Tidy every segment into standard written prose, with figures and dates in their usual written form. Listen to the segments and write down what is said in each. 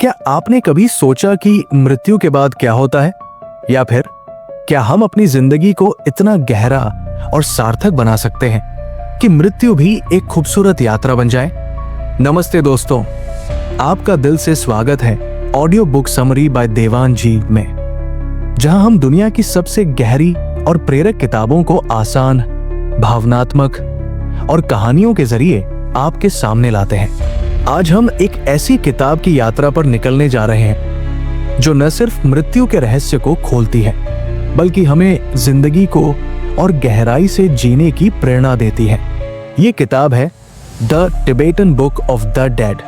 क्या आपने कभी सोचा कि मृत्यु के बाद क्या होता है? या फिर क्या हम अपनी जिंदगी को इतना गहरा और सार्थक बना सकते हैं कि मृत्यु भी एक खूबसूरत यात्रा बन जाए? नमस्ते दोस्तों, आपका दिल से स्वागत है audio book summary by Dewan जी में, जहां हम दुनिया की सबसे गहरी और प्रेरक किताबों को आसान, भावनात्मक और कहानियों के जरिए आपके सामने लाते हैं। आज हम एक ऐसी किताब की यात्रा पर निकलने जा रहे हैं जो न सिर्फ मृत्यु के रहस्य को खोलती है, बल्कि हमें जिंदगी को और गहराई से जीने की प्रेरणा देती है। ये किताब है the Tibetan book of the dead,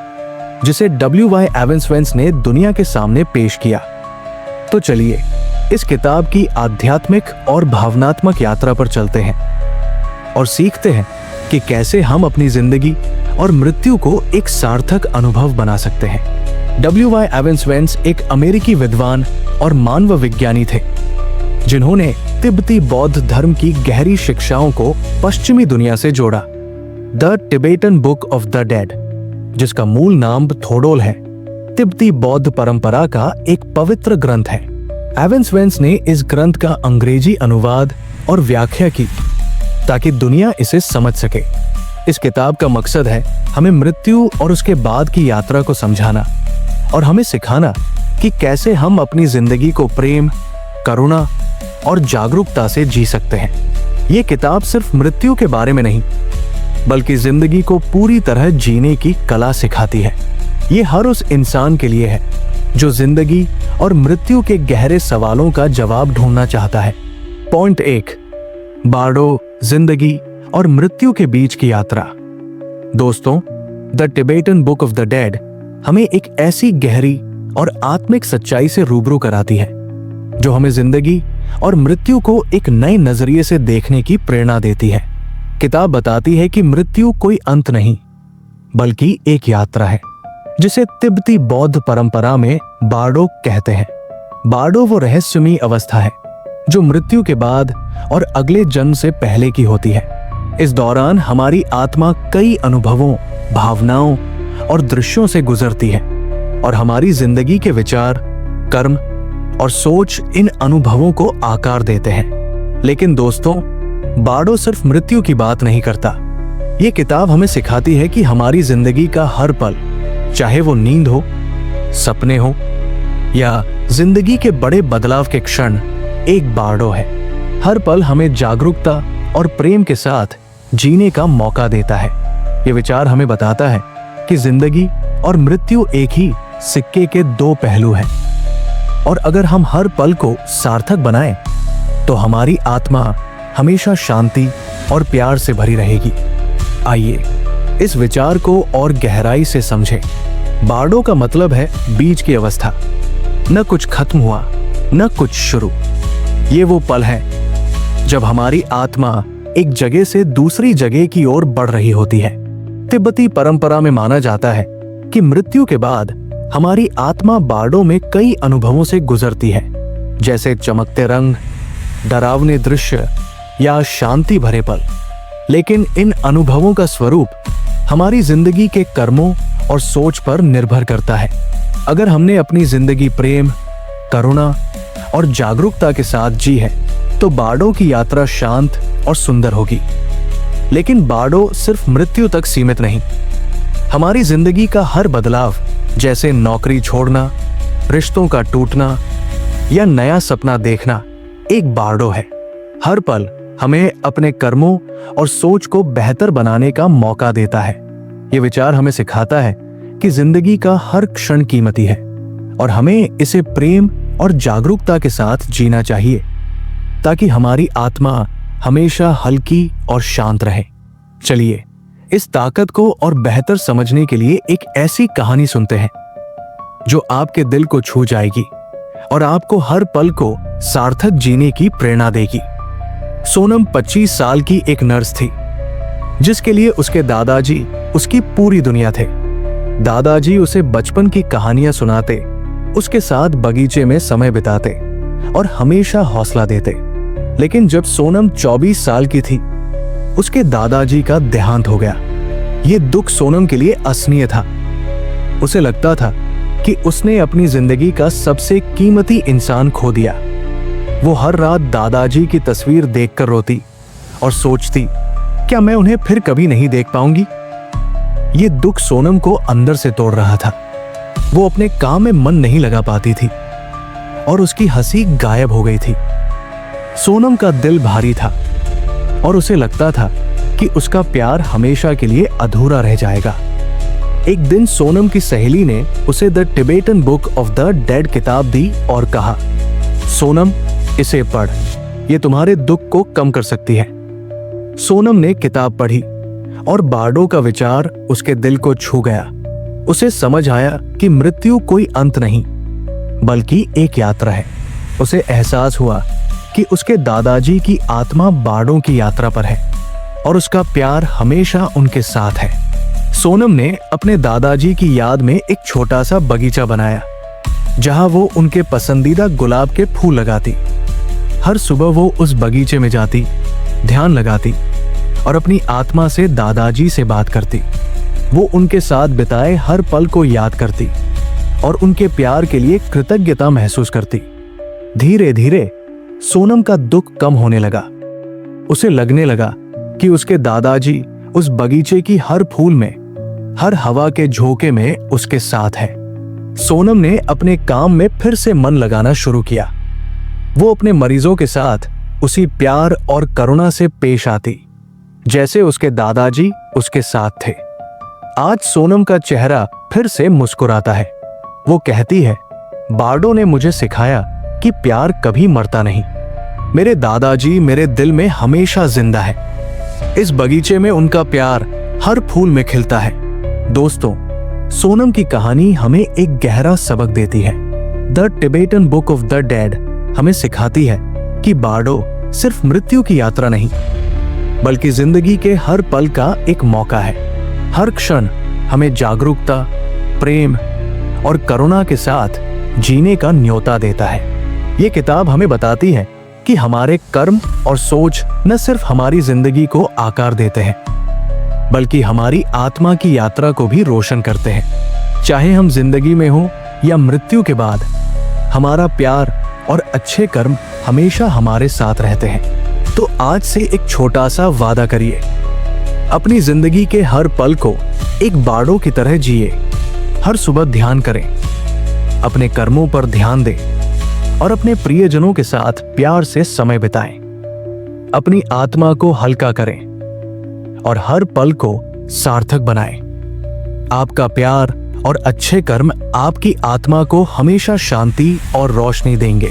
जिसे W.Y. एवन्स ने दुनिया के सामने पेश किया। तो चलिए इस किताब की आध्यात्मिक और भावनात्मक यात्रा पर चलते हैं और सीखते हैं कि कैसे हम अपनी जिंदगी और मृत्यु को एक सार्थक अनुभव बना सकते हैं। W.Y. एवन्स एक अमेरिकी विद्वान और मानव विज्ञानी थे, जिन्होंने तिब्बती बौद्ध धर्म की गहरी शिक्षाओं को पश्चिमी दुनिया से जोड़ा। The Tibetan book of the dead, जिसका मूल नाम थोडोल है, तिब्बती बौद्ध परंपरा का एक पवित्र ग्रंथ है। एवन्स ने इस ग्रंथ का अंग्रेजी अनुवाद और व्याख्या की ताकि दुनिया इसे समझ सके। इस किताब का मकसद है हमें मृत्यु और उसके बाद की यात्रा को समझाना और हमें सिखाना कि कैसे हम अपनी जिंदगी को प्रेम, करुणा और जागरूकता से जी सकते हैं। ये किताब सिर्फ मृत्यु के बारे में नहीं, बल्कि जिंदगी को पूरी तरह जीने की कला सिखाती है। ये हर उस इंसान के लिए है जो जिंदगी और मृत्यु के गहरे सवालों का जवाब ढूंढना चाहता है। पॉइंट 1, बार्डो, जिंदगी और मृत्यु के बीच की यात्रा। दोस्तों, the Tibetan book of the dead हमें एक ऐसी गहरी और आत्मिक सच्चाई से रूबरू कराती है जो हमें जिंदगी और मृत्यु को एक नए नजरिए से देखने की प्रेरणा देती है। किताब बताती है कि मृत्यु कोई अंत नहीं, बल्कि एक यात्रा है, जिसे तिब्बती बौद्ध परंपरा में बार्डो कहते हैं। बार्डो वो रहस्यमयी अवस्था है जो मृत्यु के बाद और अगले जन्म से पहले की होती है। इस दौरान हमारी आत्मा कई अनुभवों, भावनाओं और दृश्यों से गुजरती है और हमारी जिंदगी के विचार, कर्म और सोच इन अनुभवों को आकार देते हैं। लेकिन दोस्तों, बार्डो सिर्फ मृत्यु की बात नहीं करता। ये किताब हमें सिखाती है कि हमारी जिंदगी का हर पल, चाहे वो नींद हो, सपने हो या जिंदगी के बड़े बदलाव के क्षण, एक बार्डो है। हर पल हमें जागरूकता और प्रेम के साथ जीने का मौका देता है। ये विचार हमें बताता है कि जिंदगी और मृत्यु एक ही सिक्के के दो पहलू हैं, और अगर हम हर पल को सार्थक बनाएं, तो हमारी आत्मा हमेशा शांति और प्यार से भरी रहेगी। आइए इस विचार को और गहराई से समझें। बार्डो का मतलब है बीच की अवस्था। न कुछ खत्म हुआ, न कुछ शुरू। ये वो पल है जब हमारी आत्मा एक जगह से दूसरी जगह की ओर बढ़ रही होती है। तिब्बती परंपरा में माना जाता है कि मृत्यु के बाद हमारी आत्मा बार्डो में कई अनुभवों से गुजरती है, जैसे चमकते रंग, डरावने दृश्य या शांति भरे पल। लेकिन इन अनुभवों का स्वरूप हमारी जिंदगी के कर्मों और सोच पर निर्भर करता है। अगर हमने अपनी जिंदगी प्रेम, करुणा और जागरूकता के साथ जी है, तो बार्डो की यात्रा शांत और सुंदर होगी। लेकिन बार्डो सिर्फ मृत्यु तक सीमित नहीं। हमारी जिंदगी का हर बदलाव, जैसे नौकरी छोड़ना, रिश्तों का टूटना या नया सपना देखना, एक बार्डो है। हर पल हमें अपने कर्मों और सोच को बेहतर बनाने का मौका देता है। ये विचार हमें सिखाता है कि जिंदगी का हर क्षण कीमती है और हमें इसे प्रेम और जागरूकता के साथ जीना चाहिए, ताकि हमारी आत्मा हमेशा हल्की और शांत रहे। चलिए इस ताकत को और बेहतर समझने के लिए एक ऐसी कहानी सुनते हैं जो आपके दिल को छू जाएगी और आपको हर पल को सार्थक जीने की प्रेरणा देगी। सोनम 25 साल की एक नर्स थी, जिसके लिए उसके दादाजी उसकी पूरी दुनिया थे। दादाजी उसे बचपन की कहानियां सुनाते, उसके साथ बगीचे में समय बिताते और हमेशा हौसला देते। लेकिन जब सोनम 24 साल की थी, उसके दादाजी का देहांत हो गया। ये दुख सोनम के लिए असनीय था। उसे लगता था कि उसने अपनी जिंदगी का सबसे कीमती इंसान खो दिया। वो हर रात दादाजी की तस्वीर देखकर रोती और सोचती, क्या मैं उन्हें फिर कभी नहीं देख पाऊंगी। ये दुख सोनम को अंदर से तोड़ रहा था। वो अपने काम में मन नहीं लगा पाती थी और उसकी हंसी गायब हो गई थी। सोनम का दिल भारी था और उसे लगता था कि उसका प्यार हमेशा के लिए अधूरा रह जाएगा। एक दिन सोनम की सहेली ने उसे the Tibetan book of the dead किताब दी और कहा, सोनम, इसे पढ़, ये तुम्हारे दुख को कम कर सकती है। सोनम ने किताब पढ़ी और बार्डो का विचार उसके दिल को छू गया। उसे समझ आया कि मृत्यु कोई अंत नहीं बल्कि एक यात्रा है। उसे एहसास हुआ कि उसके दादाजी की आत्मा बार्डो की यात्रा पर है और उसका प्यार हमेशा उनके साथ है। सोनम ने अपने दादाजी की याद में एक छोटा सा बगीचा बनाया जहां वो उनके पसंदीदा गुलाब के फूल लगाती। हर सुबह वो उस बगीचे में जाती, ध्यान लगाती और अपनी आत्मा से दादाजी से बात करती। वो उनके साथ बिताए हर पल को याद करती और उनके प्यार के लिए कृतज्ञता महसूस करती। धीरे धीरे सोनम का दुख कम होने लगा। उसे लगने लगा कि उसके दादाजी उस बगीचे की हर फूल में, हर हवा के झोंके में उसके साथ है। सोनम ने अपने काम में फिर से मन लगाना शुरू किया। वो अपने मरीजों के साथ उसी प्यार और करुणा से पेश आती जैसे उसके दादाजी उसके साथ थे। आज सोनम का चेहरा फिर से मुस्कुराता है। वो कहती है, बार्डो ने मुझे सिखाया कि प्यार कभी मरता नहीं। मेरे दादाजी मेरे दिल में हमेशा जिंदा है। इस बगीचे में उनका प्यार हर फूल में खिलता है। दोस्तों, सोनम की कहानी हमें एक गहरा सबक देती है। The Tibetan book of the dead हमें सिखाती है कि बार्डो सिर्फ मृत्यु की यात्रा नहीं बल्कि जिंदगी के हर पल का एक मौका है। हर क्षण हमें जागरूकता, प्रेम और करुणा के साथ जीने का न्योता देता है। ये किताब हमें बताती है कि हमारे कर्म और सोच न सिर्फ हमारी जिंदगी को आकार देते हैं बल्कि हमारी आत्मा की यात्रा को भी रोशन करते हैं। चाहे हम जिंदगी में हो या मृत्यु के बाद, हमारा प्यार और अच्छे कर्म हमेशा हमारे साथ रहते हैं। तो आज से एक छोटा सा वादा करिए, अपनी जिंदगी के हर पल को एक बार्डो की तरह जिए। हर सुबह ध्यान करें, अपने कर्मों पर ध्यान दें और अपने प्रियजनों के साथ प्यार से समय बिताएं। अपनी आत्मा को हल्का करें और हर पल को सार्थक बनाएं। आपका प्यार और अच्छे कर्म आपकी आत्मा को हमेशा शांति और रोशनी देंगे।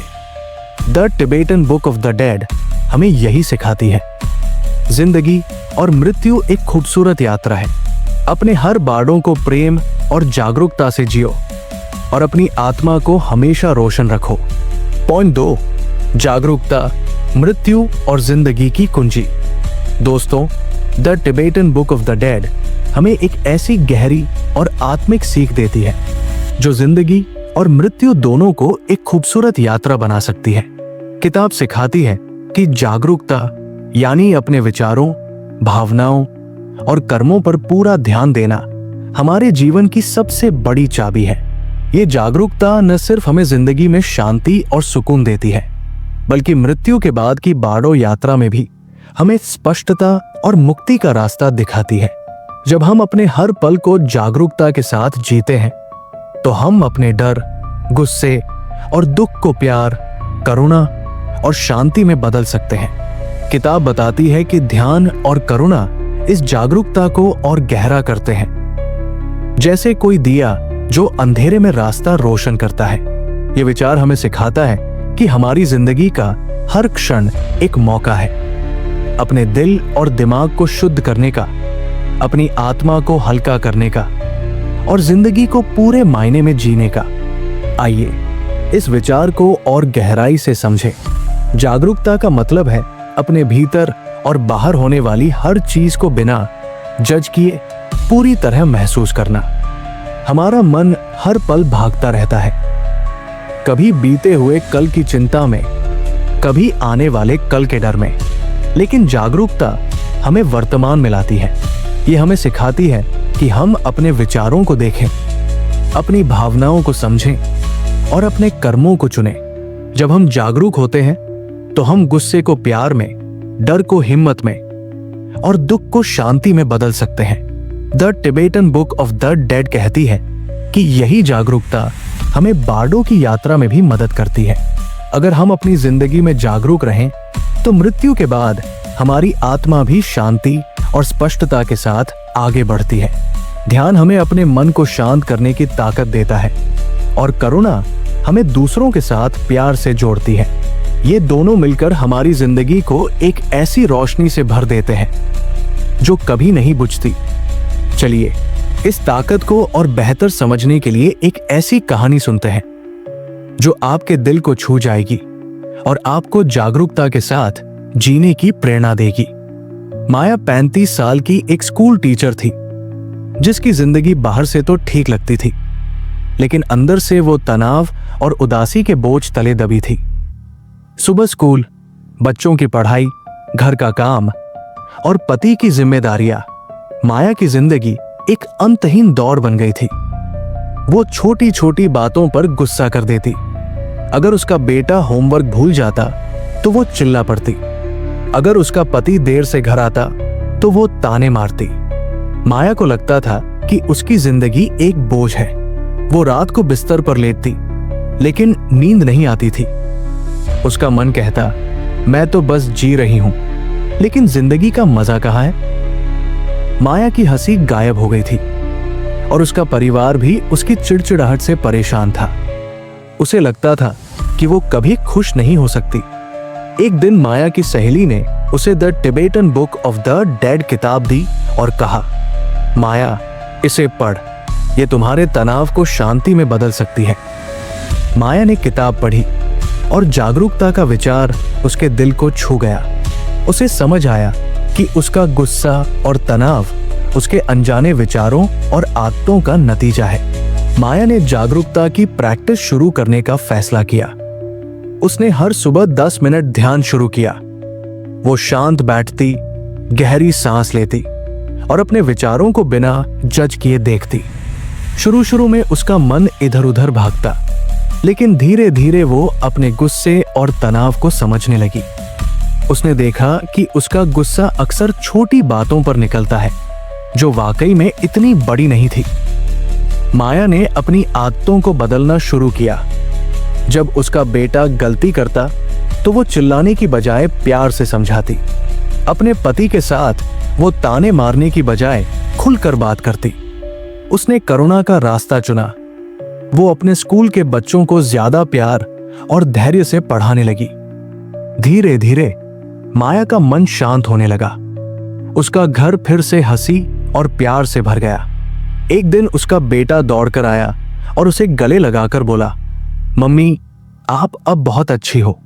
The Tibetan book of the dead हमें यही सिखाती है। जिंदगी और मृत्यु एक खूबसूरत यात्रा है। अपने हर बार्डों को प्रेम और जागरूकता से जियो और अपनी आत्मा को हमेशा रोशन रखो। पॉइंट 2, जागरूकता, मृत्यु और जिंदगी की कुंजी। दोस्तों, the Tibetan book of the dead हमें एक ऐसी गहरी और आत्मिक सीख देती है जो जिंदगी और मृत्यु दोनों को एक खूबसूरत यात्रा बना सकती है। किताब सिखाती है कि जागरूकता यानी अपने विचारों, भावनाओं और कर्मों पर पूरा ध्यान देना हमारे जीवन की सबसे बड़ी चाबी है। ये जागरूकता न सिर्फ हमें जिंदगी में शांति और सुकून देती है बल्कि मृत्यु के बाद की बार्डो यात्रा में भी हमें स्पष्टता और मुक्ति का रास्ता दिखाती है। जब हम अपने हर पल को जागरूकता के साथ जीते हैं तो हम अपने डर, गुस्से और दुख को प्यार, करुणा और शांति में बदल सकते हैं। किताब बताती है कि ध्यान और करुणा इस जागरूकता को और गहरा करते हैं, जैसे कोई दिया जो अंधेरे में रास्ता रोशन करता है। ये विचार हमें सिखाता है कि हमारी जिंदगी का हर क्षण एक मौका है अपने दिल और दिमाग को शुद्ध करने का, अपनी आत्मा को हल्का करने का और जिंदगी को पूरे मायने में जीने का। आइए इस विचार को और गहराई से समझें। जागरूकता का मतलब है अपने भीतर और बाहर होने वाली हर चीज को बिना जज किए पूरी तरह महसूस करना। हमारा मन हर पल भागता रहता है, कभी बीते हुए कल की चिंता में, कभी आने वाले कल के डर में, लेकिन जागरूकता हमें वर्तमान में लाती है। ये हमें सिखाती है कि हम अपने विचारों को देखें, अपनी भावनाओं को समझें और अपने कर्मों को चुनें। जब हम जागरूक होते हैं तो हम गुस्से को प्यार में, डर को हिम्मत में और दुख को शांति में बदल सकते हैं। The Tibetan book of the dead कहती है कि यही जागरूकता हमें बार्डो की यात्रा में भी मदद करती है। अगर हम अपनी जिंदगी में जागरूक रहें तो मृत्यु के बाद हमारी आत्मा भी शांति और स्पष्टता के साथ आगे बढ़ती है। ध्यान हमें अपने मन को शांत करने की ताकत देता है और करुणा हमें दूसरों के साथ प्यार से जोड़ती है। ये दोनों मिलकर हमारी जिंदगी को एक ऐसी रोशनी से भर देते हैं जो कभी नहीं बुझती। चलिए इस ताकत को और बेहतर समझने के लिए एक ऐसी कहानी सुनते हैं जो आपके दिल को छू जाएगी और आपको जागरूकता के साथ जीने की प्रेरणा देगी। माया 35 साल की एक स्कूल टीचर थी जिसकी जिंदगी बाहर से तो ठीक लगती थी, लेकिन अंदर से वो तनाव और उदासी के बोझ तले दबी थी। सुबह स्कूल, बच्चों की पढ़ाई, घर का काम और पति की जिम्मेदारियां माया की जिंदगी एक अंतहीन दौड़ बन गई थी। वो छोटी छोटी बातों पर गुस्सा कर देती। अगर उसका बेटा होमवर्क भूल जाता तो वो चिल्ला पड़ती। अगर उसका पति देर से घर आता तो वो ताने मारती। माया को लगता था कि उसकी जिंदगी एक बोझ है। वो रात को बिस्तर पर लेटती, लेकिन नींद नहीं आती थी। उसका मन कहता, मैं तो बस जी रही हूं, लेकिन जिंदगी का मजा कहाँ है? माया की हंसी गायब हो गई थी और उसका परिवार भी उसकी चिड़चिड़ाहट से परेशान था। उसे लगता था कि वो कभी खुश नहीं हो सकती। एक दिन माया की सहेली ने उसे the Tibetan book of the dead किताब दी और कहा, माया, इसे पढ़, ये तुम्हारे तनाव को शांति में बदल सकती है। माया ने किताब पढ़ी और जागरूकता का विचार उसके दिल को छू गया। उसे समझ आया कि उसका गुस्सा और तनाव उसके अनजाने विचारों और आदतों का नतीजा है। माया ने जागरूकता की प्रैक्टिस शुरू करने का फैसला किया। उसने हर सुबह 10 मिनट ध्यान शुरू किया। वो शांत बैठती, गहरी सांस लेती और अपने विचारों को बिना जज किए देखती। शुरू में उसका मन इधर उधर भागता, लेकिन धीरे धीरे वो अपने गुस्से और तनाव को समझने लगी। उसने देखा कि उसका गुस्सा अक्सर छोटी बातों पर निकलता है जो वाकई में इतनी बड़ी नहीं थी। माया ने अपनी आदतों को बदलना शुरू किया। जब उसका बेटा गलती करता तो वो चिल्लाने की बजाय प्यार से समझाती। अपने पति के साथ वो ताने मारने की बजाय खुलकर बात करती। उसने करुणा का रास्ता चुना। वो अपने स्कूल के बच्चों को ज्यादा प्यार और धैर्य से पढ़ाने लगी। धीरे धीरे माया का मन शांत होने लगा। उसका घर फिर से हंसी और प्यार से भर गया। एक दिन उसका बेटा दौड़कर आया और उसे गले लगाकर बोला, मम्मी, आप अब बहुत अच्छी हो।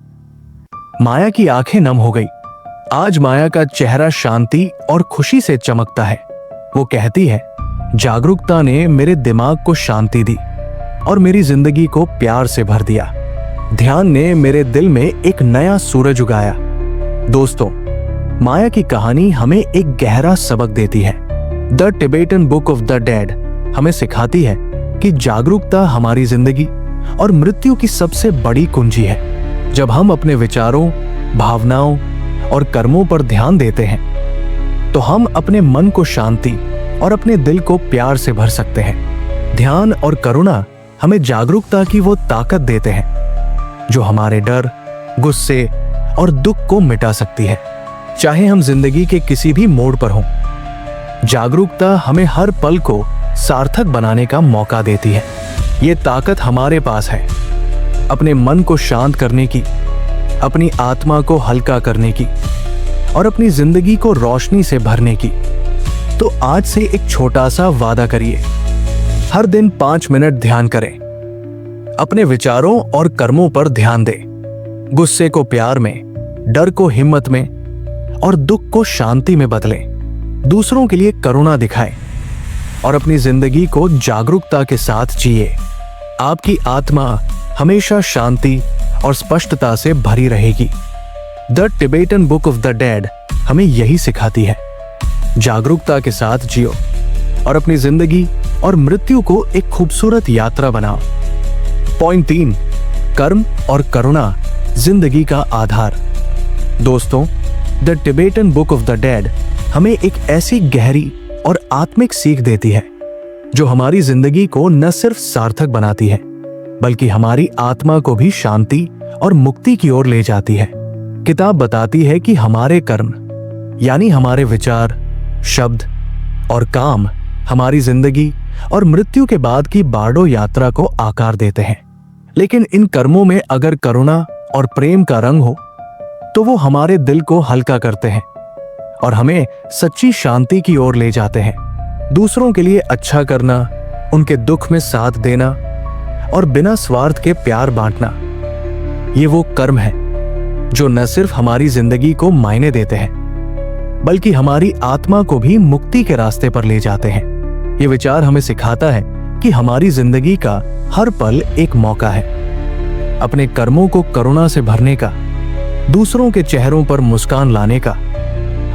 माया की आंखें नम हो गई। आज माया का चेहरा शांति और खुशी से चमकता है। वो कहती है, जागरूकता ने मेरे दिमाग को शांति दी और मेरी जिंदगी को प्यार से भर दिया। ध्यान ने मेरे दिल में एक नया सूरज उगाया। दोस्तों, माया की कहानी हमें एक गहरा सबक देती है। The Tibetan book of the dead हमें सिखाती है कि जागरूकता हमारी जिंदगी और मृत्यु की सबसे बड़ी कुंजी है। जब हम अपने विचारों, भावनाओं और कर्मों पर ध्यान देते हैं तो हम अपने मन को शांति और अपने दिल को प्यार से भर सकते हैं। ध्यान और करुणा हमें जागरूकता की वो ताकत देते हैं जो हमारे डर, गुस्से और दुख को मिटा सकती है, चाहे हम जिंदगी के किसी भी मोड़ पर हों। जागरूकता हमें हर पल को सार्थक बनाने का मौका देती है। ये ताकत हमारे पास है, अपने मन को शांत करने की, अपनी आत्मा को हल्का करने की और अपनी जिंदगी को रोशनी से भरने की। तो आज से एक छोटा सा वादा करिए, हर दिन 5 मिनट ध्यान करें, अपने विचारों और कर्मों पर ध्यान दें, गुस्से को प्यार में, डर को हिम्मत में और दुख को शांति में बदलें, दूसरों के लिए करुणा दिखाएं और अपनी जिंदगी को जागरूकता के साथ जिए। आपकी आत्मा हमेशा शांति और स्पष्टता से भरी रहेगी। The Tibetan book of the dead हमें यही सिखाती है, जागरूकता के साथ जियो और अपनी जिंदगी और मृत्यु को एक खूबसूरत यात्रा बनाओ। पॉइंट 3, कर्म और करुणा जिंदगी का आधार। दोस्तों, the Tibetan book of the dead हमें एक ऐसी गहरी और आत्मिक सीख देती है जो हमारी जिंदगी को न सिर्फ सार्थक बनाती है बल्कि हमारी आत्मा को भी शांति और मुक्ति की ओर ले जाती है। किताब बताती है कि हमारे कर्म यानी हमारे विचार, शब्द और काम हमारी जिंदगी और मृत्यु के बाद की बारडों यात्रा को आकार देते हैं। लेकिन इन कर्मों में अगर करुणा और प्रेम का रंग हो तो वो हमारे दिल को हल्का करते हैं और हमें सच्ची शांति की ओर ले जाते हैं। दूसरों के लिए अच्छा करना, उनके दुख में साथ देना और बिना स्वार्थ के प्यार बांटना, ये वो कर्म है जो न सिर्फ हमारी जिंदगी को मायने देते हैं बल्कि हमारी आत्मा को भी मुक्ति के रास्ते पर ले जाते हैं। ये विचार हमें सिखाता है कि हमारी जिंदगी का हर पल एक मौका है अपने कर्मों को करुणा से भरने का, दूसरों के चेहरों पर मुस्कान लाने का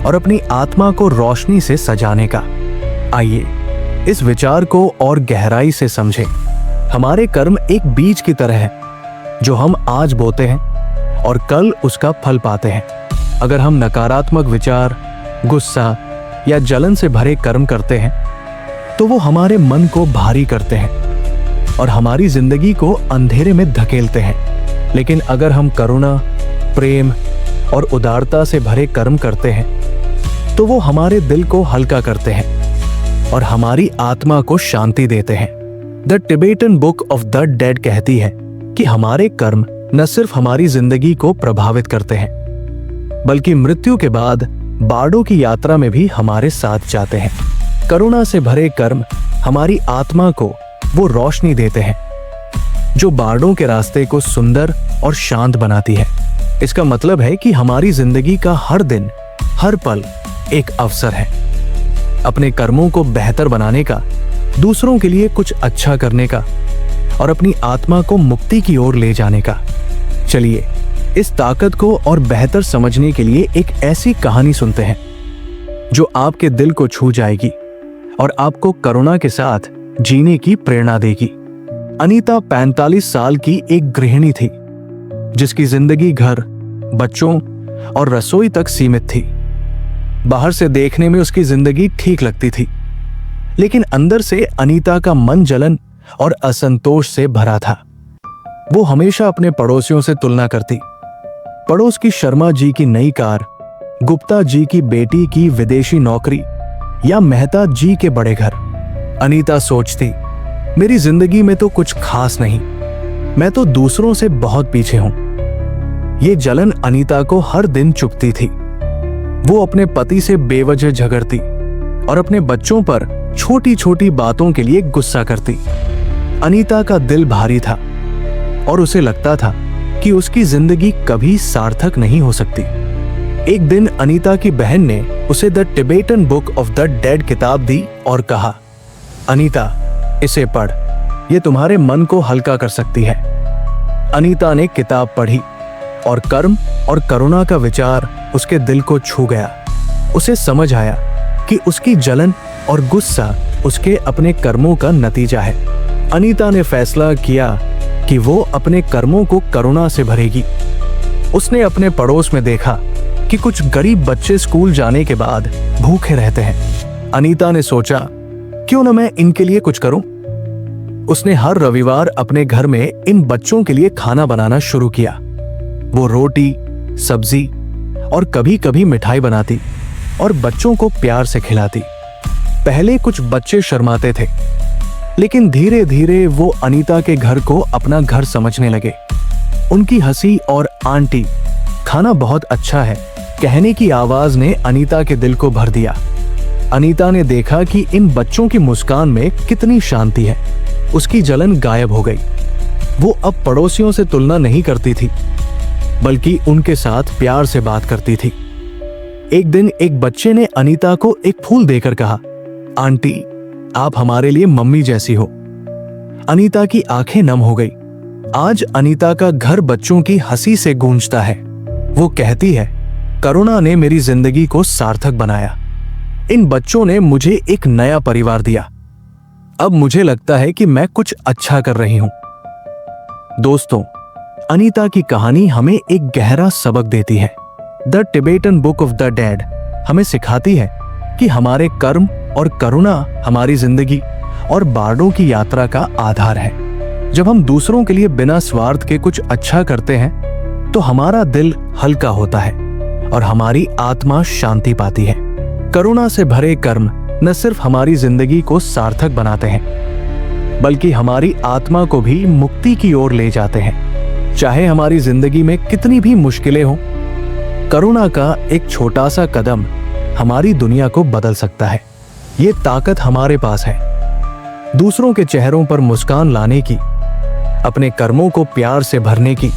और अपनी आत्मा को रोशनी से सजाने का। आइए इस विचार को और गहराई से समझें। हमारे कर्म एक बीज की तरह है जो हम आज बोते हैं और कल उसका फल पाते हैं। अगर हम नकारात्मक विचार, गुस्सा या जलन से भरे कर्म करते हैं तो वो हमारे मन को भारी करते हैं और हमारी जिंदगी को अंधेरे में धकेलते हैं। लेकिन अगर हम करुणा, प्रेम और उदारता से भरे कर्म करते हैं तो वो हमारे दिल को हल्का करते हैं और हमारी आत्मा को शांति देते हैं। The Tibetan book of the dead कहती है कि हमारे कर्म न सिर्फ हमारी जिंदगी को प्रभावित करते हैं बल्कि मृत्यु के बाद बारडों की यात्रा में भी हमारे साथ जाते हैं। करुणा से भरे कर्म हमारी आत्मा को वो रोशनी देते हैं जो बारडों के रास्ते को सुंदर और शांत बनाती है। इसका मतलब है कि हमारी जिंदगी का हर दिन, हर पल एक अवसर है अपने कर्मों को बेहतर बनाने का, दूसरों के लिए कुछ अच्छा करने का और अपनी आत्मा को मुक्ति की ओर ले जाने का। चलिए इस ताकत को और बेहतर समझने के लिए एक ऐसी कहानी सुनते हैं जो आपके दिल को छू जाएगी और आपको करुणा के साथ जीने की प्रेरणा देगी। अनीता 45 साल की एक गृहिणी थी जिसकी जिंदगी घर, बच्चों और रसोई तक सीमित थी। बाहर से देखने में उसकी जिंदगी ठीक लगती थी, लेकिन अंदर से अनीता का मन जलन और असंतोष से भरा था। वो हमेशा अपने पड़ोसियों से तुलना करती। पड़ोस की शर्मा जी की नई कार, गुप्ता जी की बेटी की विदेशी नौकरी या मेहता जी के बड़े घर। अनीता सोचती, मेरी जिंदगी में तो कुछ खास नहीं, मैं तो दूसरों से बहुत पीछे हूं। ये जलन अनीता को हर दिन चुभती थी। वो अपने पति से बेवजह झगड़ती और अपने बच्चों पर छोटी छोटी बातों के लिए गुस्सा करती। अनीता का दिल भारी था और उसे लगता था कि उसकी जिंदगी कभी सार्थक नहीं हो सकती। एक दिन अनीता की बहन ने उसे the Tibetan book of the dead किताब दी और कहा, अनीता, इसे पढ़, ये तुम्हारे मन को हल्का कर सकती है। अनीता ने किताब पढ़ी और कर्म और करुणा का विचार उसके दिल को छू गया। उसे समझ आया कि उसकी जलन और गुस्सा उसके अपने कर्मों का नतीजा है। अनीता ने फैसला किया कि वो अपने कर्मों को करुणा से भरेगी। उसने अपने पड़ोस में देखा कि कुछ गरीब बच्चे स्कूल जाने के बाद भूखे रहते हैं। अनीता ने सोचा, क्यों न मैं इनके लिए कुछ करूं। उसने हर रविवार अपने घर में इन बच्चों के लिए खाना बनाना शुरू किया। वो रोटी, सब्जी और कभी कभी मिठाई बनाती और बच्चों को प्यार से खिलाती। पहले कुछ बच्चे शर्माते थे, लेकिन धीरे धीरे वो अनीता के घर को अपना घर समझने लगे। उनकी हंसी और आंटी, खाना बहुत अच्छा है, कहने की आवाज ने अनीता के दिल को भर दिया। अनीता ने देखा कि इन बच्चों की मुस्कान में कितनी शांति है। उसकी जलन गायब हो गई। वो अब पड़ोसियों से तुलना नहीं करती थी, बल्कि उनके साथ प्यार से बात करती थी। एक दिन एक बच्चे ने अनीता को एक फूल देकर कहा, आंटी, आप हमारे लिए मम्मी जैसी हो। अनीता की आंखें नम हो गई। आज अनीता का घर बच्चों की हंसी से गूंजता है। वो कहती है, करुणा ने मेरी जिंदगी को सार्थक बनाया। इन बच्चों ने मुझे एक नया परिवार दिया। अब मुझे लगता है कि मैं कुछ अच्छा कर रही हूं। दोस्तों, अनीता की कहानी हमें एक गहरा सबक देती है। The Tibetan book of the dead हमें सिखाती है कि हमारे कर्म और करुणा हमारी जिंदगी और बार्डो की यात्रा का आधार है। जब हम दूसरों के लिए बिना स्वार्थ के कुछ अच्छा करते हैं तो हमारा दिल हल्का होता है और हमारी आत्मा शांति पाती है। करुणा से भरे कर्म न सिर्फ हमारी जिंदगी को सार्थक बनाते हैं बल्कि हमारी आत्मा को भी मुक्ति की ओर ले जाते हैं। चाहे हमारी जिंदगी में कितनी भी मुश्किलें हों, करुणा का एक छोटा सा कदम हमारी दुनिया को बदल सकता है। ये ताकत हमारे पास है, दूसरों के चेहरों पर मुस्कान लाने की, अपने कर्मों को प्यार से भरने की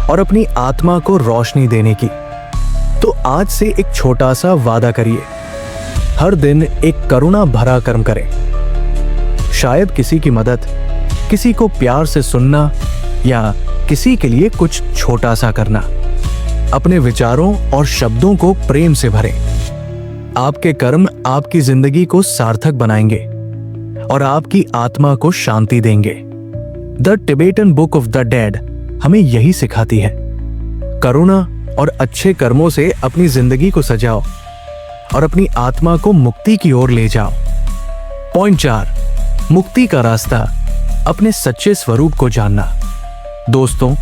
और अपनी आत्मा को रोशनी देने की। तो आज से एक छोटा सा वादा करिए, हर दिन एक करुणा भरा कर्म करें। शायद किसी की मदद, किसी को प्यार से सुनना या किसी के लिए कुछ छोटा सा करना। अपने विचारों और शब्दों को प्रेम से भरें। आपके कर्म आपकी जिंदगी को सार्थक बनाएंगे और आपकी आत्मा को शांति देंगे। The Tibetan book of the dead हमें यही सिखाती है। करुणा और अच्छे कर्मों से अपनी जिंदगी को सजाओ और अपनी आत्मा को मुक्ति की ओर ले जाओ। पॉइंट 4, मुक्ति का रास्ता, अपने सच्चे स्वरूप को जानना। दोस्तों,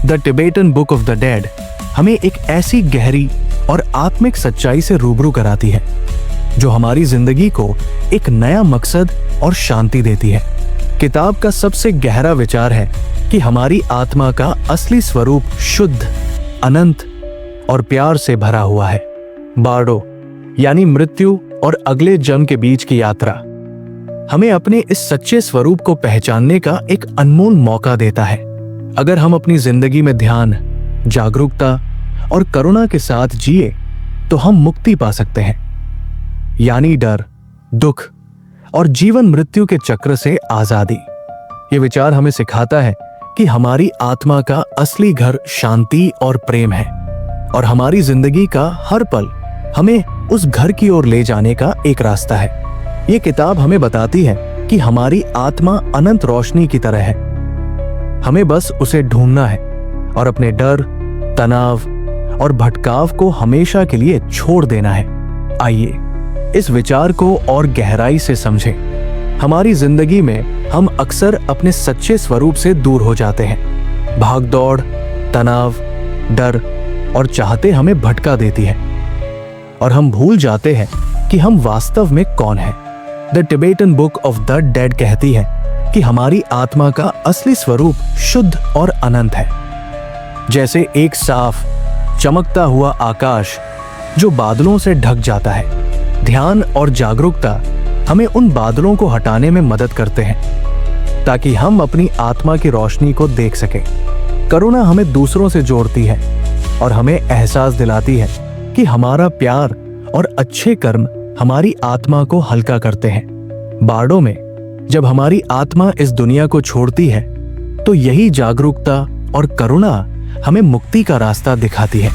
the Tibetan book of the dead हमें एक ऐसी गहरी और आत्मिक सच्चाई से रूबरू कराती है जो हमारी जिंदगी को एक नया मकसद और शांति देती है। किताब का सबसे गहरा विचार है कि हमारी आत्मा का असली स्वरूप शुद्ध, अनंत और प्यार से भरा हुआ है। बार्डो यानी मृत्यु और अगले जन्म के बीच की यात्रा हमें अपने इस सच्चे स्वरूप को पहचानने का एक अनमोल मौका देता है। अगर हम अपनी जिंदगी में ध्यान, जागरूकता और करुणा के साथ जिए तो हम मुक्ति पा सकते हैं, यानी डर, दुख और जीवन मृत्यु के चक्र से आजादी। ये विचार हमें सिखाता है कि हमारी आत्मा का असली घर शांति और प्रेम है और हमारी जिंदगी का हर पल हमें उस घर की ओर ले जाने का एक रास्ता है। ये किताब हमें बताती है कि हमारी आत्मा अनंत रोशनी की तरह है, हमें बस उसे ढूंढना है और अपने डर, तनाव और भटकाव को हमेशा के लिए छोड़ देना है। आइए इस विचार को और गहराई से समझें। हमारी जिंदगी में हम अक्सर अपने सच्चे स्वरूप से दूर हो जाते हैं। भागदौड़, तनाव, डर और चाहते हमें भटका देती है और हम भूल जाते हैं कि हम वास्तव में कौन हैं। The Tibetan book of the dead कहती है कि हमारी आत्मा का असली स्वरूप शुद्ध और अनंत है। जैसे एक साफ, चमकता हुआ आकाश जो बादलों से ढक जाता है। ध्यान और जागरूकता हमें उन बादलों को हटाने में मदद करते हैं ताकि हम अपनी आत्मा की रोशनी को देख सकें। करुणा हमें दूसरों से जोड़ती है और हमें एहसास दिलाती है कि हमारा प्यार और अच्छे कर्म हमारी आत्मा को हल्का करते हैं। बार्डो में जब हमारी आत्मा इस दुनिया को छोड़ती है तो यही जागरूकता और करुणा हमें मुक्ति का रास्ता दिखाती है।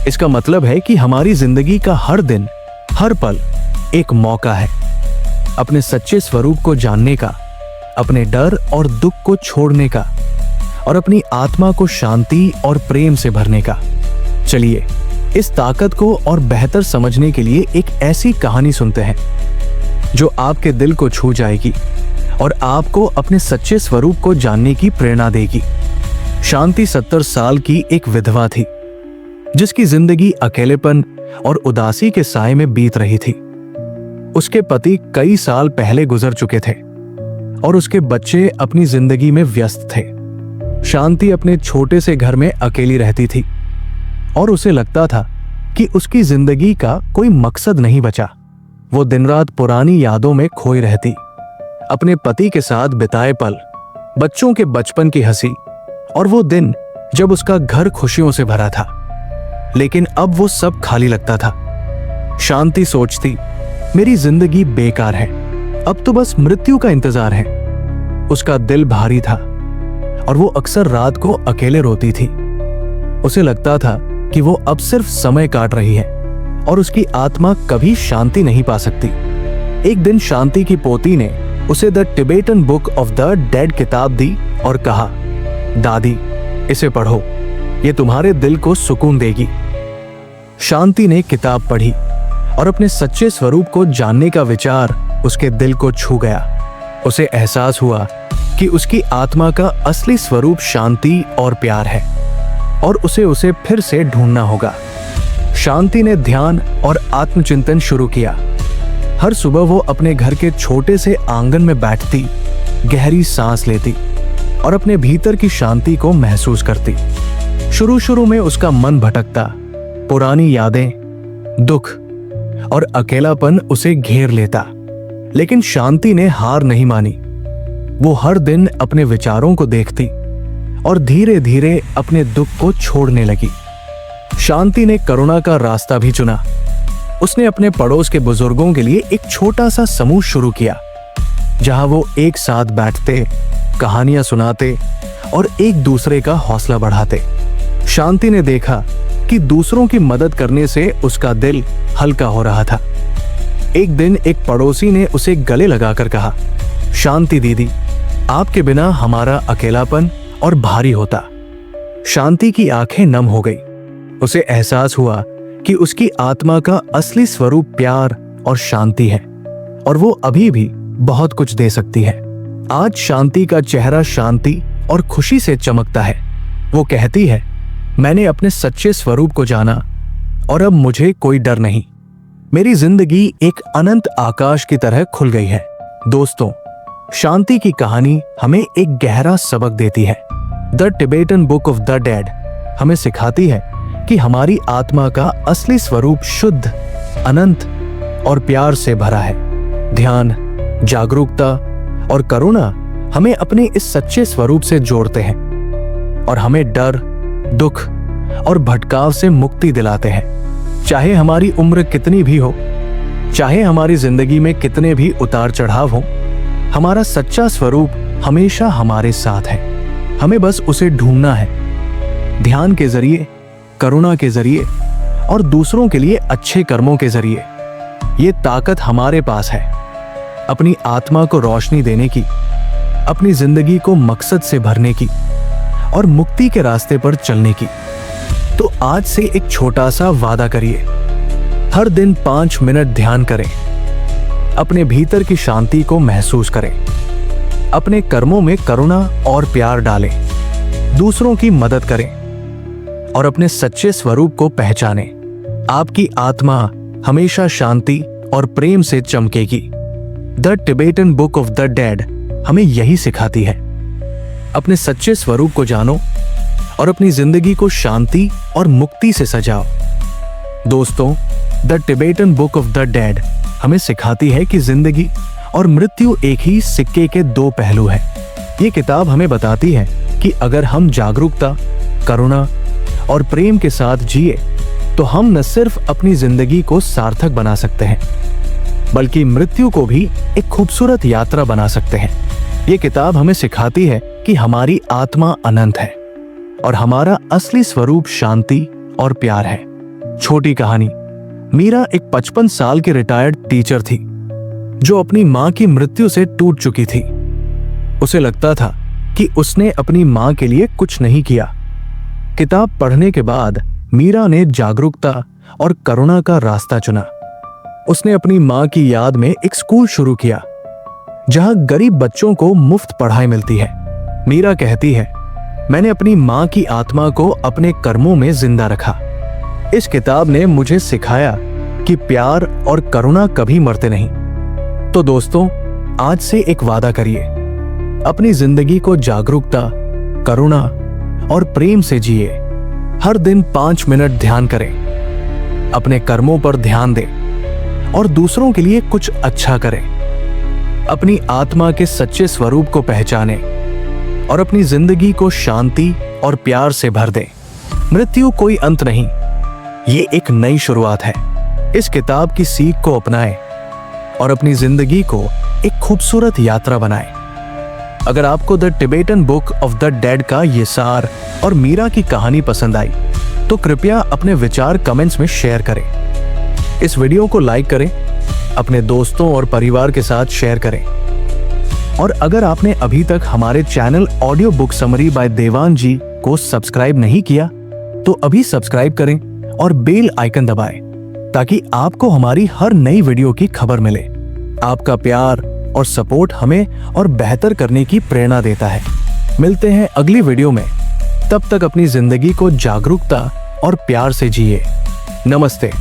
इसका मतलब है कि हमारी जिंदगी का हर दिन, हर पल एक मौका है अपने सच्चे स्वरूप को जानने का, अपने डर और दुख को छोड़ने का और अपनी आत्मा को शांति और प्रेम से भरने का। चलिए इस ताकत को और बेहतर समझने के लिए एक ऐसी कहानी सुनते हैं जो आपके दिल को छू जाएगी और आपको अपने सच्चे स्वरूप को जानने की प्रेरणा देगी। शांति 70 साल की एक विधवा थी जिसकी जिंदगी अकेलेपन और उदासी के साए में बीत रही थी। उसके पति कई साल पहले गुजर चुके थे और उसके बच्चे अपनी जिंदगी में व्यस्त थे। शांति अपने छोटे से घर में अकेली रहती थी और उसे लगता था कि उसकी जिंदगी का कोई मकसद नहीं बचा। वो दिन रात पुरानी यादों में खोई रहती, अपने पति के साथ बिताए पल, बच्चों के बचपन की हंसी और वो दिन जब उसका घर खुशियों से भरा था। लेकिन अब वो सब खाली लगता था। शांति सोचती, मेरी जिंदगी बेकार है, अब तो बस मृत्यु का इंतजार है। उसका दिल भारी था और वो अक्सर रात को अकेले रोती थी। उसे लगता था कि वो अब सिर्फ समय काट रही है और उसकी आत्मा कभी शांति नहीं पा सकती। एक दिन शांति की पोती ने उसे the Tibetan book of the dead किताब दी और कहा, दादी इसे पढ़ो, ये तुम्हारे दिल को सुकून देगी। शांति ने किताब पढ़ी और अपने सच्चे स्वरूप को जानने का विचार उसके दिल को छू गया। उसे एहसास हुआ कि उसकी आत्मा का असली स्वरूप शांति और प्यार है और उसे फिर से ढूंढना होगा। शांति ने ध्यान और आत्मचिंतन शुरू किया। हर सुबह वो अपने घर के छोटे से आंगन में बैठती, गहरी सांस लेती और अपने भीतर की शांति को महसूस करती। शुरू में उसका मन भटकता, पुरानी यादें, दुख और अकेलापन उसे घेर लेता, लेकिन शांति ने हार नहीं मानी। वो हर दिन अपने विचारों को देखती और धीरे धीरे अपने दुख को छोड़ने लगी। शांति ने करुणा का रास्ता भी चुना। उसने अपने पड़ोस के बुजुर्गों के लिए एक छोटा सा समूह शुरू किया, जहां वो एक साथ बैठते, कहानियां सुनाते और एक दूसरे का हौसला बढ़ाते। शांति ने देखा कि दूसरों की मदद करने से उसका दिल हल्का हो रहा था। एक दिन एक पड़ोसी ने उसे गले लगाकर कहा, शांति दीदी, आपके बिना हमारा अकेलापन और भारी होता। शांति की आंखें नम हो गई। उसे एहसास हुआ कि उसकी आत्मा का असली स्वरूप प्यार और शांति है और वो अभी भी बहुत कुछ दे सकती है। आज शांति का चेहरा शांति और खुशी से चमकता है। वो कहती है, मैंने अपने सच्चे स्वरूप को जाना और अब मुझे कोई डर नहीं। मेरी जिंदगी एक अनंत आकाश की तरह खुल गई है। दोस्तों, शांति की कहानी हमें एक गहरा सबक देती है। The Tibetan book of the dead हमें सिखाती है कि हमारी आत्मा का असली स्वरूप शुद्ध, अनंत और प्यार से भरा है। ध्यान, जागरूकता और करुणा हमें अपने इस सच्चे स्वरूप से जोड़ते हैं और हमें डर, दुख और भटकाव से मुक्ति दिलाते हैं। चाहे हमारी उम्र कितनी भी हो, चाहे हमारी जिंदगी में कितने भी उतार चढ़ाव हो, हमारा सच्चा स्वरूप हमेशा हमारे साथ है। हमें बस उसे ढूंढना है। ध्यान के जरिए, करुणा के जरिए और दूसरों के लिए अच्छे कर्मों के जरिए ये ताकत हमारे पास है, अपनी आत्मा को रोशनी देने की, अपनी जिंदगी को मकसद से भरने की और मुक्ति के रास्ते पर चलने की। तो आज से एक छोटा सा वादा करिए, हर दिन 5 मिनट ध्यान करें, अपने भीतर की शांति को महसूस करें, अपने कर्मों में करुणा और प्यार डालें, दूसरों की मदद करें और अपने सच्चे स्वरूप को पहचानें। आपकी आत्मा हमेशा शांति और प्रेम से चमकेगी। The Tibetan book of the dead हमें यही सिखाती है। अपने सच्चे स्वरूप को जानो और अपनी जिंदगी को शांति और मुक्ति से सजाओ। दोस्तों, the Tibetan book of the dead हमें सिखाती है कि जिंदगी और मृत्यु एक ही सिक्के के 2 पहलू हैं। ये किताब हमें बताती है कि अगर हम जागरूकता, करुणा और प्रेम के साथ जिए तो हम न सिर्फ अपनी जिंदगी को सार्थक बना सकते हैं, बल्कि मृत्यु को भी एक खूबसूरत यात्रा बना सकते हैं। ये किताब हमें सिखाती है कि हमारी आत्मा अनंत है और हमारा असली स्वरूप शांति और प्यार है। छोटी कहानी। मीरा एक 55 साल की रिटायर्ड टीचर थी जो अपनी मां की मृत्यु से टूट चुकी थी। उसे लगता था कि उसने अपनी मां के लिए कुछ नहीं किया। किताब पढ़ने के बाद मीरा ने जागरूकता और करुणा का रास्ता चुना। उसने अपनी मां की याद में एक स्कूल शुरू किया जहां गरीब बच्चों को मुफ्त पढ़ाई मिलती है। मीरा कहती है, मैंने अपनी मां की आत्मा को अपने कर्मों में जिंदा रखा। इस किताब ने मुझे सिखाया कि प्यार और करुणा कभी मरते नहीं। तो दोस्तों, आज से एक वादा करिए, अपनी जिंदगी को जागरूकता, करुणा और प्रेम से जिए। हर दिन 5 मिनट ध्यान करें, अपने कर्मों पर ध्यान दें और दूसरों के लिए कुछ अच्छा करें। अपनी आत्मा के सच्चे स्वरूप को पहचानें और अपनी जिंदगी को शांति और प्यार से भर दें। मृत्यु कोई अंत नहीं, ये एक नई शुरुआत है। इस किताब की सीख को अपनाएं और अपनी जिंदगी को एक खूबसूरत यात्रा बनाएं। अगर आपको the Tibetan book of the dead का ये सार और मीरा की कहानी पसंद आई तो कृपया अपने विचार कमेंट्स में शेयर करें। इस वीडियो को लाइक करें, अपने दोस्तों और परिवार के साथ शेयर करें और अगर आपने अभी तक हमारे channel audio book summary by Dewan ji को सब्सक्राइब नहीं किया तो अभी सब्सक्राइब करें और बेल आइकन दबाएं ताकि आपको हमारी हर नई वीडियो की खबर मिले। आपका प्यार और सपोर्ट हमें और बेहतर करने की प्रेरणा देता है। मिलते हैं अगली वीडियो में, तब तक अपनी जिंदगी को जागरूकता और प्यार से जिए। नमस्ते।